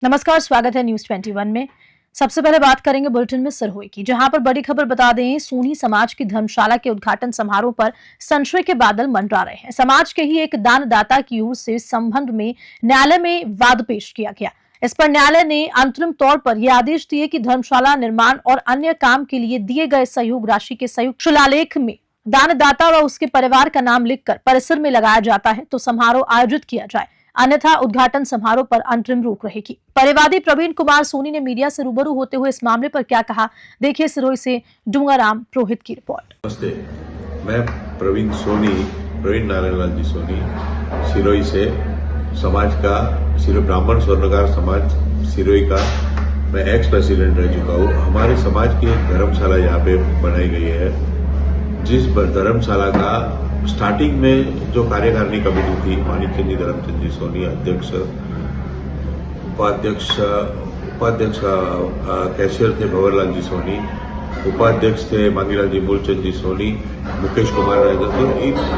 नमस्कार, स्वागत है न्यूज 21 में। सबसे पहले बात करेंगे बुलेटिन में सिरहुई की, जहां पर बड़ी खबर बता दें, सोनी समाज की धर्मशाला के उद्घाटन समारोह पर संशय के बादल मंडरा रहे हैं। समाज के ही एक दानदाता की ओर से संबंध में न्यायालय में वाद पेश किया गया। इस पर न्यायालय ने अंतरिम तौर पर यह आदेश दिए कि धर्मशाला निर्माण और अन्य काम के लिए दिए गए सहयोग राशि के संयुक्त शिलालेख में दानदाता व उसके परिवार का नाम लिखकर परिसर में लगाया जाता है तो समारोह आयोजित किया जाए, अन्यथा उद्घाटन समारोह पर अंतरिम रोक रहेगी। परिवादी प्रवीण कुमार सोनी ने मीडिया से रूबरू होते हुए इस मामले पर क्या कहा, देखिए सिरोही से डूंगाराम पुरोहित की रिपोर्ट। नमस्ते, मैं प्रवीण नारायण लाल जी सोनी, सिरोही से समाज का सिरोही ब्राह्मण स्वर्णकार समाज सिरोही का मैं एक्स प्रेसिडेंट रह चुका हूँ। हमारे समाज की एक धर्मशाला यहाँ पे बनाई गई है, जिस धर्मशाला का स्टार्टिंग में जो कार्यकारिणी कमेटी थी, मानिकचंद जी धर्मचंद जी सोनी अध्यक्ष, उपाध्यक्ष कैशियर थे भंवरलाल जी सोनी, उपाध्यक्ष थे मांगीलाल जी मूलचंद जी सोनी, मुकेश कुमार राजा। तो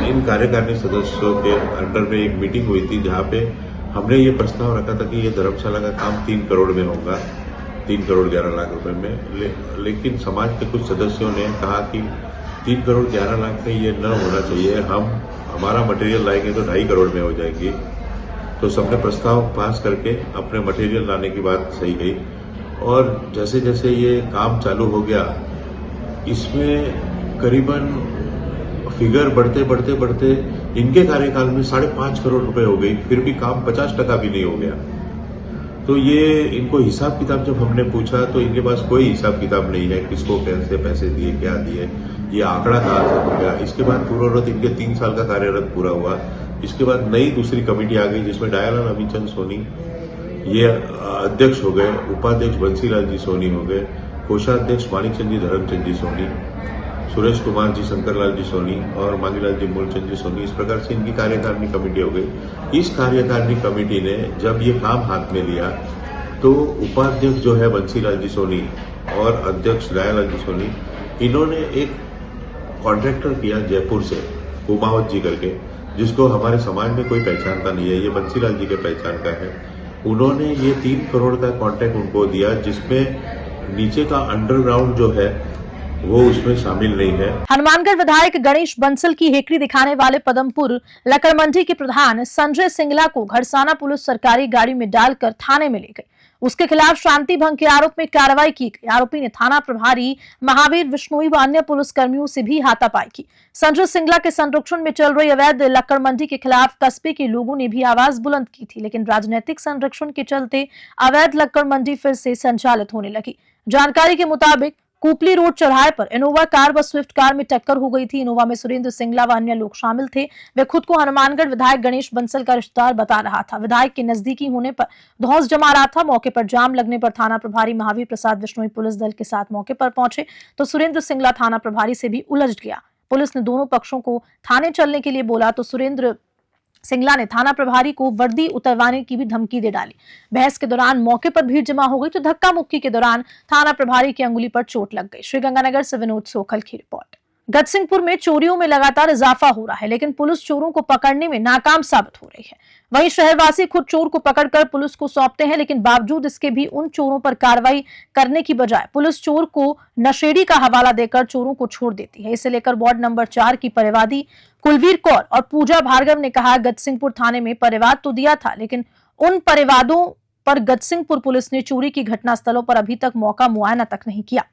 इन कार्यकारिणी सदस्यों के अंडर में एक मीटिंग हुई थी, जहाँ पे हमने ये प्रस्ताव रखा था कि ये धर्मशाला का काम 3 करोड़ में होगा, 3 करोड़ 11 लाख रुपए में। लेकिन समाज के कुछ सदस्यों ने कहा कि 3 करोड़ 11 लाख में ये न होना चाहिए, हमारा मटेरियल लाएंगे तो 2.5 करोड़ में हो जाएगी। तो सबने प्रस्ताव पास करके अपने मटेरियल लाने की बात सही गई, और जैसे जैसे ये काम चालू हो गया, इसमें करीबन फिगर बढ़ते इनके कार्यकाल में 5.5 करोड़ रुपए हो गई, फिर भी काम 50% भी नहीं हो गया। तो ये इनको हिसाब किताब जब हमने पूछा तो इनके पास कोई हिसाब किताब नहीं है, किसको कैसे पैसे दिए, क्या दिए, ये आंकड़ा कहाँ से हो गया। इसके बाद पूर्ववत इनके 3 साल का कार्यरत पूरा हुआ। इसके बाद नई दूसरी कमेटी आ गई, जिसमें डायालाल अमीचंद सोनी ये अध्यक्ष हो गए, उपाध्यक्ष बंसीलाल जी सोनी हो गए, कोषाध्यक्ष मानिकचंद जी धर्मचंद जी सोनी, सुरेश कुमार जी शंकरलाल जी सोनी और मांगीलाल जी मूलचंद जी सोनी। इस प्रकार से इनकी कार्यकारिणी कमेटी हो गई। इस कार्यकारिणी कमेटी ने जब ये काम हाथ में लिया तो उपाध्यक्ष जो है बंसीलाल जी सोनी और अध्यक्ष डायालाल जी सोनी, इन्होंने एक कॉन्ट्रैक्टर किया जयपुर से, कुमावत जी करके, जिसको हमारे समाज में कोई पहचानता नहीं है, ये बंसीलाल जी के पहचान का है। उन्होंने ये 3 करोड़ का कॉन्ट्रैक्ट उनको दिया, जिसमें नीचे का अंडरग्राउंड जो है वो उसमें शामिल नहीं है। हनुमानगढ़ विधायक गणेश बंसल की हेकड़ी दिखाने वाले पदमपुर लकड़ मंडी के प्रधान संजय सिंगला को घरसाना पुलिस सरकारी गाड़ी में डालकर थाने में ले गई। उसके खिलाफ शांति भंग के आरोप में कार्रवाई की गई। आरोपी ने थाना प्रभारी महावीर विश्नोई व अन्य पुलिस कर्मियों से भी हाथापाई की। संजय सिंगला के संरक्षण में चल रही अवैध लक्कड़ मंडी के खिलाफ कस्बे के लोगों ने भी आवाज बुलंद की थी, लेकिन राजनीतिक संरक्षण के चलते अवैध लक्कड़ मंडी फिर से संचालित होने लगी। जानकारी के मुताबिक कुपली रोड चौराहे पर इनोवा कार व स्विफ्ट कार में टक्कर हो गई थी। इनोवा में सुरेंद्र सिंगला व अन्य लोग शामिल थे। वे खुद को हनुमानगढ़ विधायक गणेश बंसल का रिश्तेदार बता रहा था। विधायक के नजदीकी होने पर धौंस जमा रहा था। मौके पर जाम लगने पर थाना प्रभारी महावीर प्रसाद विश्नोई पुलिस दल के साथ मौके पर पहुंचे तो सुरेंद्र सिंगला थाना प्रभारी से भी उलझ गया। पुलिस ने दोनों पक्षों को थाने चलने के लिए बोला तो सुरेंद्र सिंगला ने थाना प्रभारी को वर्दी उतरवाने की भी धमकी दे डाली। बहस के दौरान मौके पर भीड़ जमा हो गई तो धक्का मुक्की के दौरान थाना प्रभारी की अंगुली पर चोट लग गई। श्रीगंगानगर से विनोद सोखल की रिपोर्ट। गजसिंहपुर में चोरियों में लगातार इजाफा हो रहा है, लेकिन पुलिस चोरों को पकड़ने में नाकाम साबित हो रही है। वहीं शहरवासी खुद चोर को पकड़कर पुलिस को सौंपते हैं, लेकिन बावजूद इसके भी उन चोरों पर कार्रवाई करने की बजाय पुलिस चोर को नशेड़ी का हवाला देकर चोरों को छोड़ देती है। इसे लेकर वार्ड नंबर 4 की परिवादी कुलवीर कौर और पूजा भार्गव ने कहा, गजसिंहपुर थाने में परिवाद तो दिया था, लेकिन उन परिवादों पर गजसिंहपुर पुलिस ने चोरी की घटना स्थलों पर अभी तक मौका मुआयना तक नहीं किया।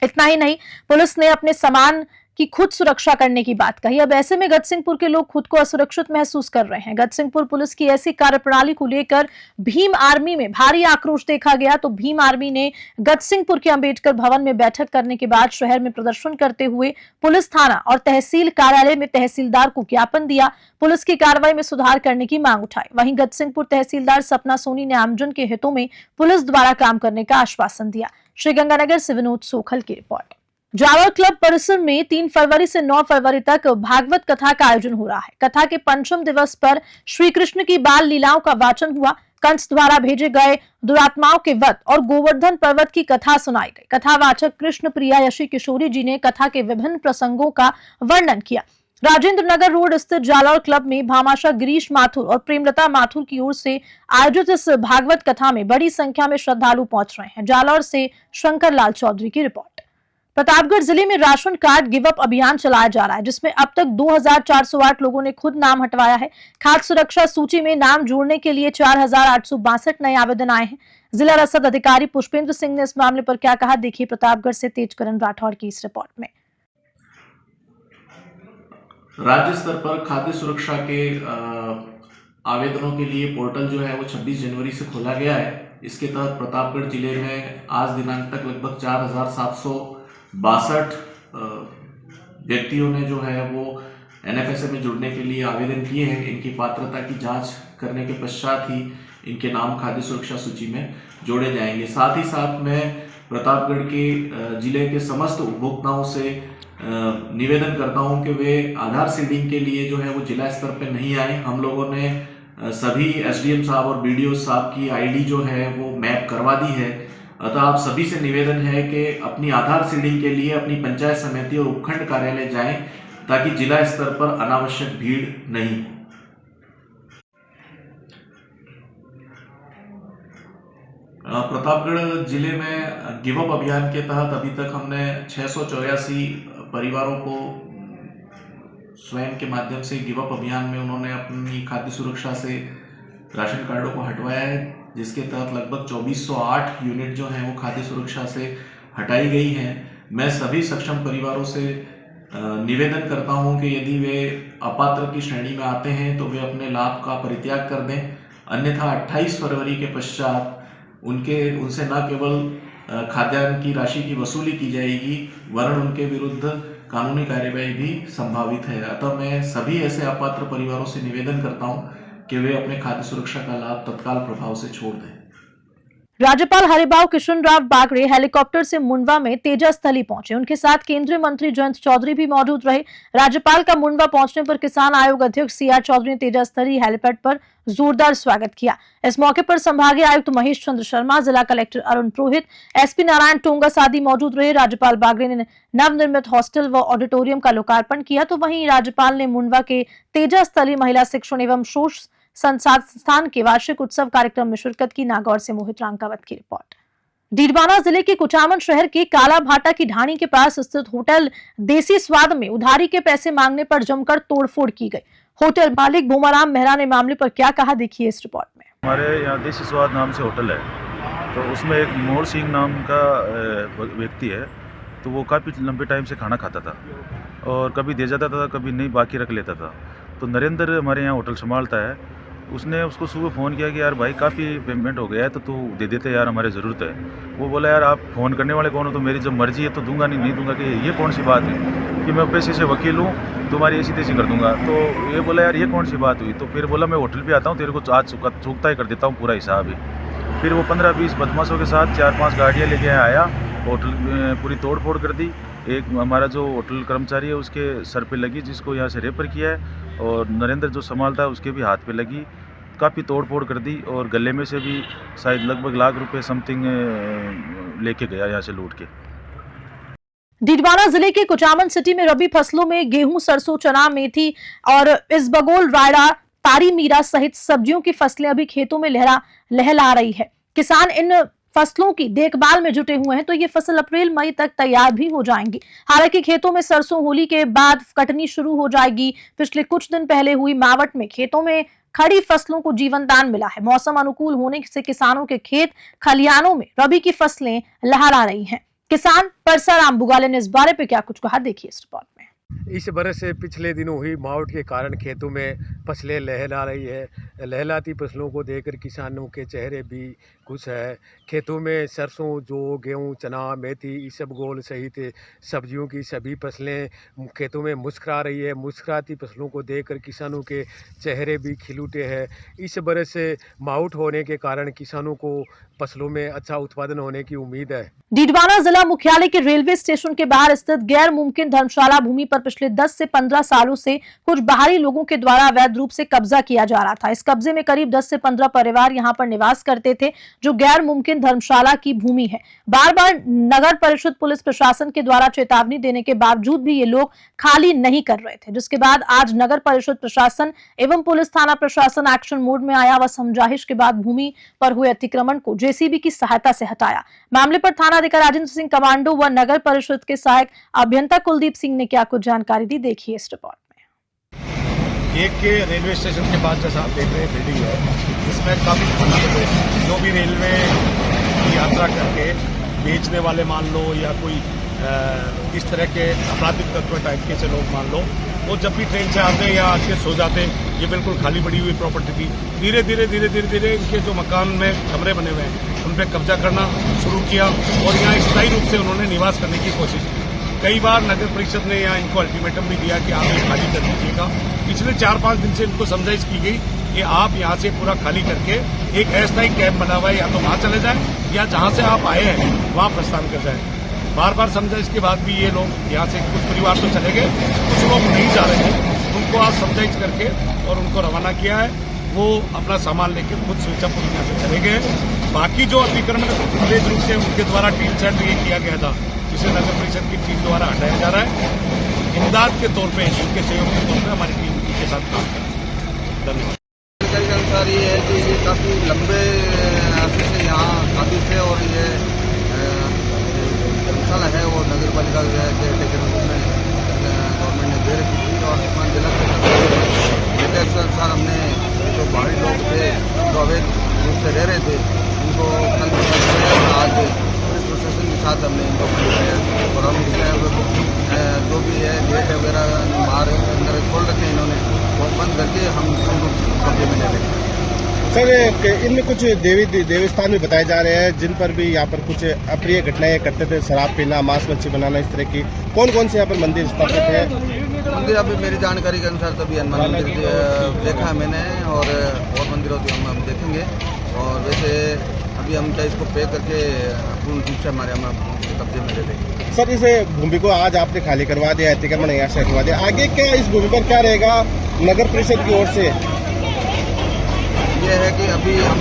इतना ही नहीं, पुलिस ने अपने सामान की खुद सुरक्षा करने की बात कही। अब ऐसे में गजसिंहपुर के लोग खुद को असुरक्षित महसूस कर रहे हैं। गजसिंहपुर पुलिस की ऐसी कार्यप्रणाली को लेकर भीम आर्मी में भारी आक्रोश देखा गया तो भीम आर्मी ने गजसिंहपुर के अंबेडकर भवन में बैठक करने के बाद शहर में प्रदर्शन करते हुए पुलिस थाना और तहसील कार्यालय में तहसीलदार को ज्ञापन दिया। पुलिस की कार्रवाई में सुधार करने की मांग उठाई। वहीं गजसिंहपुर तहसीलदार सपना सोनी ने आमजन के हितों में पुलिस द्वारा काम करने का आश्वासन दिया। श्रीगंगानगर से विनोद सोखल की रिपोर्ट। जावर क्लब परिसर में 3 फरवरी से 9 फरवरी तक भागवत कथा का आयोजन हो रहा है। कथा के पंचम दिवस पर श्री कृष्ण की बाल लीलाओं का वाचन हुआ। कंस द्वारा भेजे गए दुरात्माओं के वध और गोवर्धन पर्वत की कथा सुनाई गई। कथावाचक कृष्ण प्रिया यशी किशोरी जी ने कथा के विभिन्न प्रसंगों का वर्णन किया। राजेंद्र नगर रोड स्थित जालौर क्लब में भामाशाह गिरीश माथुर और प्रेमलता माथुर की ओर से आयोजित इस भागवत कथा में बड़ी संख्या में श्रद्धालु पहुंच रहे हैं। जालौर से शंकर लाल चौधरी की रिपोर्ट। प्रतापगढ़ जिले में राशन कार्ड गिव अप अभियान चलाया जा रहा है, जिसमें अब तक 2408 लोगों ने खुद नाम हटवाया है। खाद्य सुरक्षा सूची में नाम जोड़ने के लिए 4862 नए आवेदन आए हैं। जिला रसद अधिकारी पुष्पेंद्र सिंह ने इस मामले पर क्या कहा, देखिए प्रतापगढ़ से तेजकरण राठौड़ की इस रिपोर्ट में। राज्य स्तर पर खाद्य सुरक्षा के आवेदनों के लिए पोर्टल जो है वो 26 जनवरी से खोला गया है। इसके तहत प्रतापगढ़ जिले में आज दिनांक तक लगभग 4762 व्यक्तियों ने जो है वो NFSA में जुड़ने के लिए आवेदन किए हैं। इनकी पात्रता की जांच करने के पश्चात ही इनके नाम खाद्य सुरक्षा सूची में जोड़े जाएंगे। साथ ही साथ मैं प्रतापगढ़ के जिले के समस्त उपभोक्ताओं से निवेदन करता हूं कि वे आधार सीडिंग के लिए जो है वो जिला स्तर पर नहीं आए। हम लोगों ने सभी SDM साहब और BDO साहब की ID जो है वो मैप करवा दी है। अतः आप सभी से निवेदन है कि अपनी आधार सीडिंग के लिए अपनी पंचायत समिति और उपखंड कार्यालय जाएं, ताकि जिला स्तर पर अनावश्यक भीड़ नहीं। प्रतापगढ़ जिले में गिव अप अभियान के तहत अभी तक हमने 684 परिवारों को स्वयं के माध्यम से गिव अप अभियान में उन्होंने अपनी खाद्य सुरक्षा से राशन कार्डों को हटवाया है, जिसके तहत लगभग 2408 यूनिट जो हैं वो खाद्य सुरक्षा से हटाई गई हैं। मैं सभी सक्षम परिवारों से निवेदन करता हूं कि यदि वे अपात्र की श्रेणी में आते हैं तो वे अपने लाभ का परित्याग कर दें, अन्यथा 28 फरवरी के पश्चात उनसे न केवल खाद्यान्न की राशि की वसूली की जाएगी, वरन उनके विरुद्ध कानूनी कार्यवाही भी संभावित है। अतः मैं सभी ऐसे अपात्र परिवारों से निवेदन करता हूं कि वे अपने खाद्य सुरक्षा का लाभ तत्काल प्रभाव से छोड़ दें। राज्यपाल हरिभाऊ किशनराव बागड़े हेलीकॉप्टर से मुंडवा में तेजस्थली पहुंचे। उनके साथ केंद्रीय मंत्री जयंत चौधरी भी मौजूद रहे। राज्यपाल का मुंडवा पहुंचने पर किसान आयोग अध्यक्ष CR चौधरी ने तेजस्थली हेलीपैड पर जोरदार स्वागत किया। इस मौके पर संभागीय आयुक्त महेश चंद्र शर्मा, जिला कलेक्टर अरुण पुरोहित, SP नारायण टोंगस आदि मौजूद रहे। राज्यपाल बागड़े ने नवनिर्मित हॉस्टल व ऑडिटोरियम का लोकार्पण किया, तो वहीं राज्यपाल ने मुंडवा के तेजस्थली महिला शिक्षण एवं शोध संस्थान के वार्षिक उत्सव कार्यक्रम में शिरकत की। नागौर से मोहित रांकावत की रिपोर्ट। डीडवाना जिले के कुचामन शहर के काला भाटा की ढाणी के पास स्थित होटल देसी स्वाद में उधारी के पैसे मांगने पर जमकर तोड़फोड़ की गई। होटल मालिक भूमाराम मेहरा ने मामले पर क्या कहा, देखिए इस रिपोर्ट में। हमारे यहाँ देसी स्वाद नाम से होटल है, तो उसमें एक मोर सिंह नाम का व्यक्ति है, तो वो काफ़ी लंबे टाइम से खाना खाता था और कभी दे जाता था, कभी नहीं बाकी रख लेता था। तो नरेंद्र हमारे यहाँ होटल संभालता है, उसने उसको सुबह फ़ोन किया कि यार भाई काफ़ी पेमेंट हो गया है, तो तू दे देते यार, हमारे ज़रूरत है। वो बोला यार आप फ़ोन करने वाले कौन हो, तो मेरी जब मर्जी है तो दूंगा, नहीं दूंगा। कि ये कौन सी बात है कि मैं पैसे से वकील हूँ, तुम्हारी ऐसी तैसी कर दूंगा। तो ये बोला यार ये कौन सी बात हुई। तो फिर बोला मैं होटल पे आता हूँ, तेरे को आज चुकता ही कर देता हूँ पूरा हिसाब ही। फिर वो 15-20 बदमाशों के साथ 4-5 गाड़ियाँ लेके आया, होटल पूरी तोड़ फोड़ कर दी। एक हमारा जो होटल कर्मचारी है उसके सर पे लगी, जिसको यहाँ से रेफर किया है, और नरेंद्र जो संभालता है उसके भी हाथ पे लगी। काफ़ी तोड़ फोड़ कर दी और गले में से भी शायद लगभग लाख रुपए समथिंग लेके गया यहाँ से लूट के। डीडवाना जिले के कुचामन सिटी में रबी फसलों में गेहूं, सरसों, चना, मेथी और इसबगोल, रायड़ा, तारी मीरा सहित सब्जियों की फसलें अभी खेतों में लहला रही है। किसान इन फसलों की देखभाल में जुटे हुए हैं, तो ये फसल अप्रैल-मई तक तैयार भी हो जाएंगी। हालांकि खेतों में सरसों होली के बाद कटनी शुरू हो जाएगी। पिछले कुछ दिन पहले हुई मावट में खेतों में खड़ी फसलों को जीवन दान मिला है। मौसम अनुकूल होने से किसानों के खेत खलियानों में रबी की फसलें लहरा रही हैं। किसान परसाराम बुगाले ने इस बारे पे क्या कुछ कहा, देखिए इस रिपोर्ट में। इस बरस से पिछले दिनों हुई मावट के कारण खेतों में फसलें लहला रही है। लहलाती फसलों को देखकर किसानों के चेहरे भी खुश है। खेतों में सरसों, जौ, गेहूं, चना, मेथी, इसबगोल सहित सब्जियों की सभी फसलें खेतों में मुस्कुरा रही है। मुस्कुराती फसलों को देखकर किसानों के चेहरे भी खिल उठे हैं। इस बरस से मावट होने के कारण किसानों को फसलों में अच्छा उत्पादन होने की उम्मीद है। डीडवाना जिला मुख्यालय के रेलवे स्टेशन के बाहर स्थित गैर मुमकिन धर्मशाला भूमि पर पर पिछले 10 से 15 सालों से कुछ बाहरी लोगों के द्वारा अवैध रूप से कब्जा किया जा रहा था। इस कब्जे में करीब 10 से 15 परिवार यहां पर निवास करते थे, जो गैर मुमकिन धर्मशाला की भूमि है। बार बार नगर परिषद पुलिस प्रशासन के द्वारा चेतावनी देने के बावजूद भी ये लोग खाली नहीं कर रहे थे, जिसके बाद आज नगर परिषद प्रशासन एवं पुलिस थाना प्रशासन एक्शन मोड में आया व समझाइश के बाद भूमि पर हुए अतिक्रमण को जेसीबी की सहायता से हटाया। मामले पर थाना अधिकारी राजेंद्र सिंह कमांडो व नगर परिषद के सहायक अभियंता कुलदीप सिंह ने क्या कुछ जानकारी दी, देखिए इस रिपोर्ट में। एक के रेलवे स्टेशन के पास जैसा आप देख रहे हैं बिल्डिंग है, इसमें काफ़ी मतलब जो भी रेलवे की यात्रा करके बेचने वाले मान लो या कोई इस तरह के आपराधिक तत्व टाइप के से लोग मान लो, वो जब भी ट्रेन से आते या आके सो जाते, ये बिल्कुल खाली पड़ी हुई प्रॉपर्टी थी। धीरे धीरे इनके जो मकान में कमरे बने हुए हैं उन पर कब्जा करना शुरू किया और यहाँ स्थायी रूप से उन्होंने निवास करने की कोशिश की। कई बार नगर परिषद ने यहाँ इनको अल्टीमेटम भी दिया कि आप ये खाली कर दीजिएगा। पिछले 4-5 दिन से इनको समझाइश की गई कि आप यहाँ से पूरा खाली करके एक अस्थायी कैंप बना हुआ है, या तो वहाँ चले जाएं या जहाँ से आप आए हैं वहाँ प्रस्थान कर जाएं। बार बार समझाइश के बाद भी ये लोग यहाँ से कुछ परिवार तो चले गए, कुछ लोग नहीं जा रहे हैं। उनको आज समझाइश करके और उनको रवाना किया है, वो अपना सामान लेकर खुद स्विचअप यहाँ से चले गए। बाकी जो अतिक्रमण विशेष रूप से उनके द्वारा टीम सेट ये किया गया था, जिसे नगर परिषद की टीम द्वारा हटाया जा रहा है। इमदाद के तौर पे, इनके सहयोग के तौर पे हमारी टीम इनके साथ काम कर रही है। धन्यवाद। जानकारी के अनुसार ये है कि ये काफ़ी लंबे अरसे से यहाँ काबिज थे और ये धर्मशाला है वो नगर पालिका के टेकर में गवर्नमेंट ने दे रखी थी और जिला निर्देश अनुसार हमने जो बाहरी लोग थे जो अवैध रूप से रह रहे थे उनको कल आज पुलिस प्रशासन के साथ हमने इनको पकड़ाया और हम इसमें जो भी है गेट वगैरह बाहर अंदर खोल रखे हैं इन्होंने, वो बंद करके हम कब्जे में ले रहे हैं। सर, इनमें कुछ देवी स्थान भी बताए जा रहे हैं जिन पर भी यहाँ पर कुछ अप्रिय घटनाएं करते थे, शराब पीना, मांस मच्छी बनाना, इस तरह की कौन से यहाँ पर मंदिर स्थापित है? मंदिर अभी मेरी जानकारी के अनुसार तभी हनुमान मंदिर देखा है मैंने और मंदिरों की हम देखेंगे। और वैसे अभी हम क्या इसको पे करके पूर्ण रूप से हमारे हम कब्जे में ले लेंगे। सर, इस भूमि को आज आपने खाली करवा दिया, अतिक्रमण यहाँ से हटवा दिया, आगे क्या इस भूमि पर क्या रहेगा नगर परिषद की ओर से? ये है कि अभी हम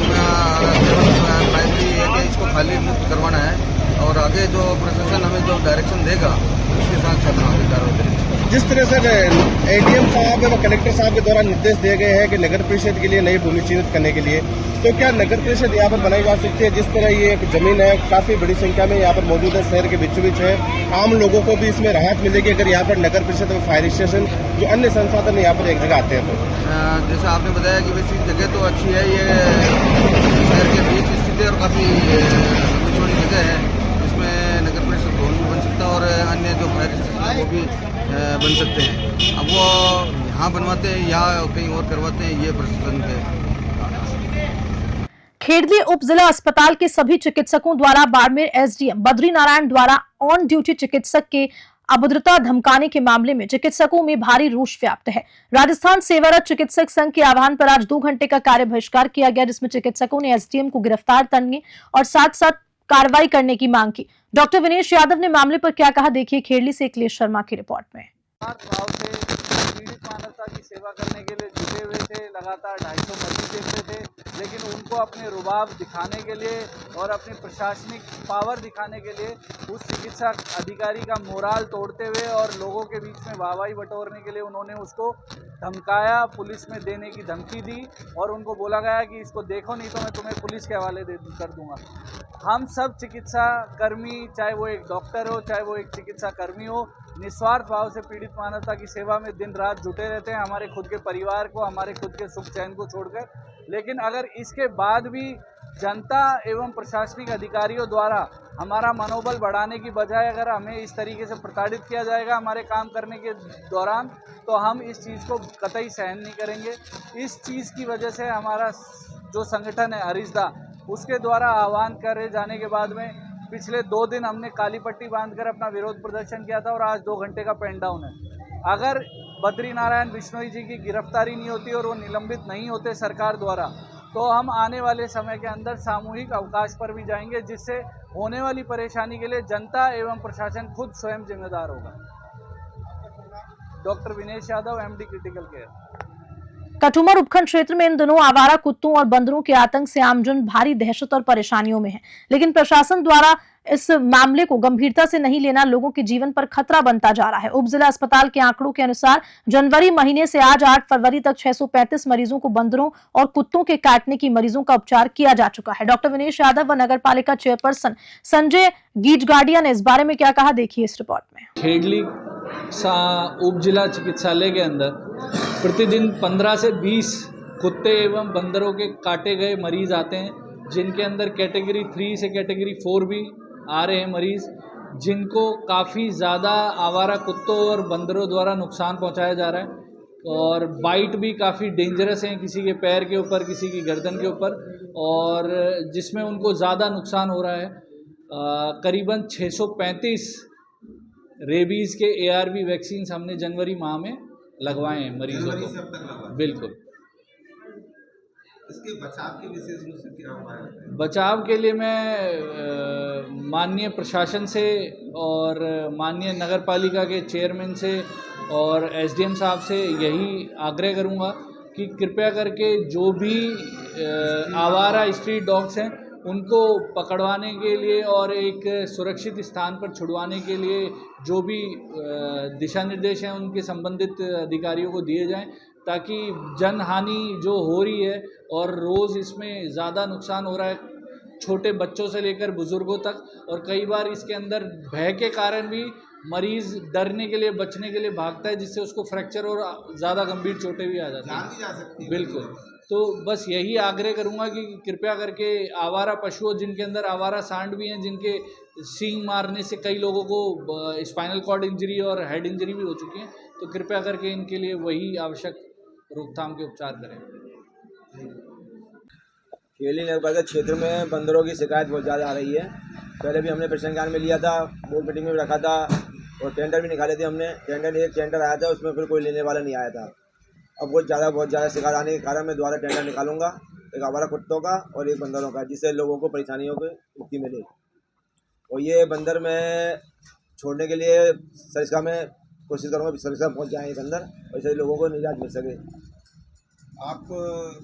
प्राइमरी है कि इसको खाली मुक्त करवाना है और आगे जो प्रशासन हमें जो डायरेक्शन देगा उसके साथ चलना आगे कार्रवाई करेंगे। जिस तरह से एडीएम साहब व कलेक्टर साहब के द्वारा निर्देश दिए गए हैं कि नगर परिषद के लिए नई भूमि चिन्हित करने के लिए, तो क्या नगर परिषद यहाँ पर बनाई जा सकती है? जिस तरह ये एक जमीन है काफी बड़ी संख्या में यहाँ पर मौजूद है, शहर के बीचों बीच है, आम लोगों को भी इसमें राहत मिलेगी अगर यहाँ पर नगर परिषद और फायर स्टेशन जो अन्य संसाधन यहाँ पर एक जगह आते हैं। तो जैसा आपने बताया कि वैसी जगह तो अच्छी है, ये शहर के बीच स्थित है और काफ़ी लंबी चौड़ी जगह है, इसमें नगर परिषद भवन भी बन सकता है और अन्य जो फायर स्टेशन वो भी बन सकते हैं। अब वो यहाँ बनवाते हैं या कहीं और करवाते हैं, ये प्रशासन के। खेड़ली उप जिला अस्पताल के सभी चिकित्सकों द्वारा बाड़मेर एसडीएम बद्री नारायण द्वारा ऑन ड्यूटी चिकित्सक के अभद्रता धमकाने के मामले में चिकित्सकों में भारी रोष व्याप्त है। राजस्थान सेवारत चिकित्सक संघ के आह्वान पर आज 2 घंटे का कार्य बहिष्कार किया गया, जिसमें चिकित्सकों ने एसडीएम को गिरफ्तार करने और साथ साथ कार्रवाई करने की मांग की। डॉक्टर विनेश यादव ने मामले पर क्या कहा, देखिए खेड़ली से अखिलेश शर्मा की रिपोर्ट में। भाव से पीड़ित मानवता की सेवा करने के लिए जुटे हुए थे, लगातार 250 मरीज देखते थे, लेकिन उनको अपने रुबाब दिखाने के लिए और अपनी प्रशासनिक पावर दिखाने के लिए उस चिकित्सा अधिकारी का मोराल तोड़ते हुए और लोगों के बीच में वाहवाही बटोरने के लिए उन्होंने उसको धमकाया, पुलिस में देने की धमकी दी और उनको बोला गया कि इसको देखो नहीं तो मैं तुम्हें पुलिस के हवाले कर दूंगा। हम सब चिकित्सा कर्मी, चाहे वो एक डॉक्टर हो चाहे वो एक चिकित्सा कर्मी हो, निस्वार्थ भाव से पीड़ित मानवता की सेवा में दिन रात जुटे रहते हैं, हमारे खुद के परिवार को, हमारे खुद के सुख चैन को छोड़कर। लेकिन अगर इसके बाद भी जनता एवं प्रशासनिक अधिकारियों द्वारा हमारा मनोबल बढ़ाने की बजाय अगर हमें इस तरीके से प्रताड़ित किया जाएगा हमारे काम करने के दौरान, तो हम इस चीज़ को कतई सहन नहीं करेंगे। इस चीज़ की वजह से हमारा जो संगठन है अरिजदा, उसके द्वारा आह्वान करे जाने के बाद में पिछले 2 दिन हमने काली पट्टी बांधकर अपना विरोध प्रदर्शन किया था और आज 2 घंटे का पेन डाउन है। अगर बद्री नारायण बिश्नोई जी की गिरफ्तारी नहीं होती और वो निलंबित नहीं होते सरकार द्वारा, तो हम आने वाले समय के अंदर सामूहिक अवकाश पर भी जाएंगे, जिससे होने वाली परेशानी के लिए जनता एवं प्रशासन खुद स्वयं जिम्मेदार होगा। Doctor Vinesh Yadav, MD critical care. कटुमर उपखंड क्षेत्र में इन दिनों आवारा कुत्तों और बंदरों के आतंक से आमजन भारी दहशत और परेशानियों में है, लेकिन प्रशासन द्वारा इस मामले को गंभीरता से नहीं लेना लोगों के जीवन पर खतरा बनता जा रहा है। उप जिला अस्पताल के आंकड़ों के अनुसार जनवरी महीने से आज 8 फरवरी तक 635 मरीजों को बंदरों और कुत्तों के काटने की मरीजों का उपचार किया जा चुका है। डॉक्टर विनेश यादव व नगर पालिका चेयरपर्सन संजय गीजगाडिया ने इस बारे में क्या कहा, देखिए इस रिपोर्ट में। खेडली उप जिला चिकित्सालय के अंदर प्रतिदिन 15 से 20 कुत्ते एवं बंदरों के काटे गए मरीज आते हैं, जिनके अंदर कैटेगरी 3 से कैटेगरी 4 भी आ रहे हैं मरीज, जिनको काफ़ी ज़्यादा आवारा कुत्तों और बंदरों द्वारा नुकसान पहुंचाया जा रहा है और बाइट भी काफ़ी डेंजरस हैं, किसी के पैर के ऊपर, किसी की गर्दन के ऊपर, और जिसमें उनको ज़्यादा नुकसान हो रहा है। करीबन 635 रेबीज़ के ARV वैक्सीन हमने जनवरी माह में लगवाए हैं मरीजों को। बिल्कुल। इसके बचाव के विशेष रूप से क्या उपाय है? बचाव के लिए मैं माननीय प्रशासन से और माननीय नगर पालिका के चेयरमैन से और SDM साहब से यही आग्रह करूंगा कि कृपया करके जो भी आवारा स्ट्रीट डॉग्स हैं उनको पकड़वाने के लिए और एक सुरक्षित स्थान पर छुड़वाने के लिए जो भी दिशा निर्देश हैं उनके संबंधित अधिकारियों को दिए जाएं, ताकि जन हानि जो हो रही है और रोज़ इसमें ज़्यादा नुकसान हो रहा है, छोटे बच्चों से लेकर बुज़ुर्गों तक, और कई बार इसके अंदर भय के कारण भी मरीज़ डरने के लिए, बचने के लिए भागता है, जिससे उसको फ्रैक्चर और ज़्यादा गंभीर चोटें भी आ जाती हैं। जान भी जा सकती है। बिल्कुल। तो बस यही आग्रह करूंगा कि कृपया करके आवारा पशुओं, जिनके अंदर आवारा सांड भी हैं, जिनके सींग मारने से कई लोगों को स्पाइनल कॉर्ड इंजरी और हेड इंजरी भी हो चुकी है, तो कृपया करके इनके लिए वही आवश्यक रोकथाम के उपचार करें। खेली नगर क्षेत्र में बंदरों की शिकायत बहुत ज़्यादा आ रही है। पहले भी हमने प्रशासन ज्ञान में लिया था, बोर्ड मीटिंग में भी रखा था और टेंडर भी निकाले थे हमने। एक टेंडर आया था, उसमें फिर कोई लेने वाला नहीं आया था। अब बहुत ज़्यादा शिकायत आने के कारण मैं दोबारा टेंडर निकालूंगा, एक आवारा कुत्तों का और एक बंदरों का, जिससे लोगों को परेशानियों की मुक्ति मिले। और ये बंदर में छोड़ने के लिए सरिस्का में कोशिश करूँगा, सरिस्का पहुँच जाए इस अंदर और इससे लोगों को निजात मिल सके। आप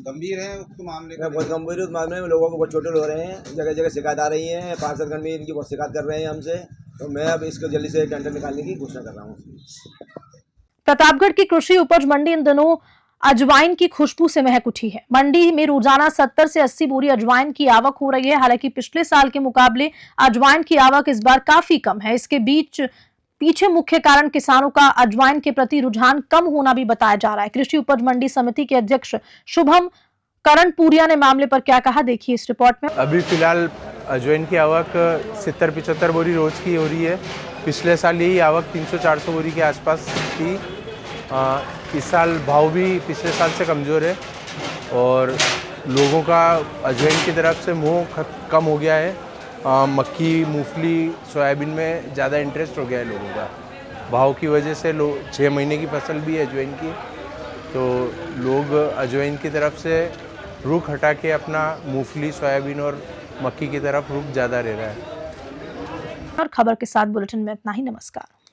गंभीर हैं उक्त मामले मैं बहुत गंभीर उस मामले में, लोगों को बहुत छोटे हो रहे हैं, जगह जगह शिकायत आ रही है, पार्षदगण भी इनकी बहुत शिकायत कर रहे हैं हमसे, तो मैं अब इसको जल्दी से टेंडर निकालने की घोषणा कर रहा हूँ। प्रतापगढ़ की कृषि उपज मंडी इन दिनों अजवाइन की खुशबू से महक उठी है। मंडी में रोजाना 70 से 80 बोरी अजवाइन की आवक हो रही है। हालांकि पिछले साल के मुकाबले अजवाइन की आवक इस बार काफी कम है। इसके पीछे मुख्य कारण किसानों का अजवाइन के प्रति रुझान कम होना भी बताया जा रहा है। कृषि उपज मंडी समिति के अध्यक्ष शुभम करणपुरिया ने मामले पर क्या कहा, देखिए इस रिपोर्ट में। अभी फिलहाल अजवाइन की आवक 70-75 बोरी रोज की हो रही है। पिछले साल यही आवक 300-400 बोरी के आसपास थी। इस साल भाव भी पिछले साल से कमज़ोर है और लोगों का अजवाइन की तरफ से मोह कम हो गया है। मक्की, मूंगफली, सोयाबीन में ज़्यादा इंटरेस्ट हो गया है लोगों का। भाव की वजह से 6 महीने की फसल भी है अजवाइन की, तो लोग अजवाइन की तरफ से रुख हटा के अपना मूंगफली, सोयाबीन और मक्की की तरफ रुख ज़्यादा रह रहा है। और खबर के साथ बुलेटिन में इतना ही। नमस्कार।